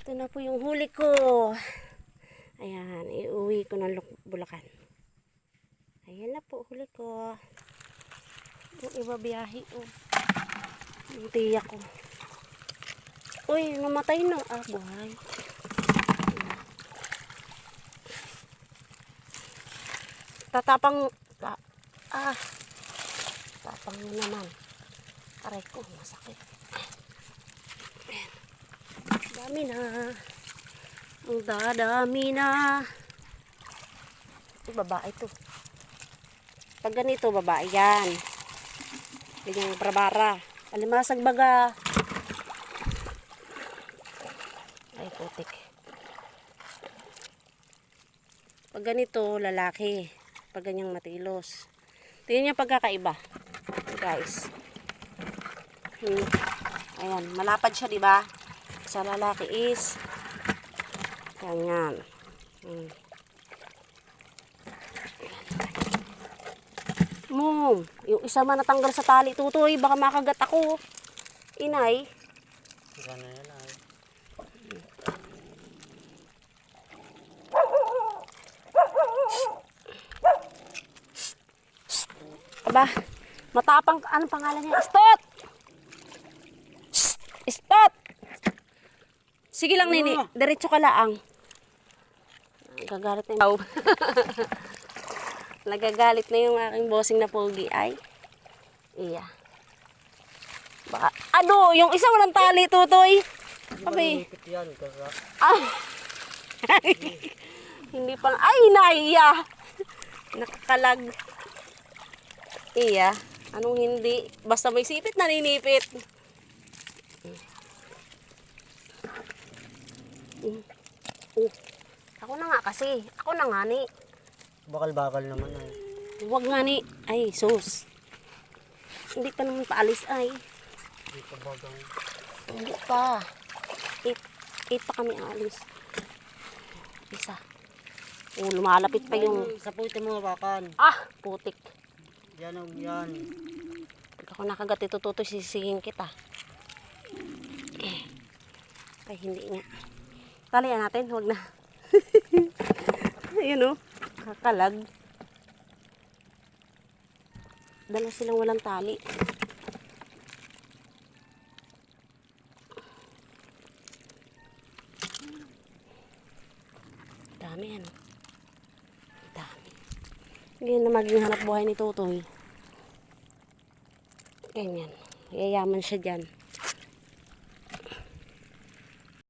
Ito na po yung huli ko. Ayan, iuwi ko ng Bulacan. Ayan na po, huli ko. Yung iba biyahe. Oh. Yung tiyak ko. Uy, namatay na. Ah, buhay. Tatapang. Tatapang mo naman. Aray ko, masakit. Ayan. Dami na. Ang dadami na. Ito, babae to. Pag ganito, babae yan. Ganyang brabara. Alimasag baga. Ay, putik. Pag ganito, lalaki. Pag ganyang matilos. Tingnan niyo pagkakaiba. Guys. Ayan, malapad siya, di ba? Sa lalaki is ganyan. Yung isa man natanggal sa tali, tutoy, baka makagat ako. Inay. Sira na yan ay. Aba, matapang, anong pangalan niya? Stot! Stot! Sige lang, Nini. Diretso ka laang. Nagagalit na yung nagagalit na yung aking bossing na pogi ay. Iya. Baka, ano, yung isa walang tali, tutoy. Abi. Yan, Hindi pang, ay, naiya. Nakakalag. Iya. Anong hindi? Basta may sipit, naninipit. Ako na nga kasi. Ako na nga ni. Bakal-bakal naman ay. Huwag nga ni. Ay, sus. Hindi pa naman paalis ay. Hindi pa bagang. Hindi pa. 8 pa kami alis. Isa. Oh, lumalapit pa yung... Sa puti mo hawakan. Ah, putik. Yan o, yan. Pag ako nakagat ito, tutoy, sisigin kita. Ay, hindi nga. Talian natin, huwag na. Ayun o, kakalag. Dala silang walang tali. Dami ano. Dami. Ganyan na maging hanap buhay ni Tutoy. Ganyan. Yayaman siya dyan.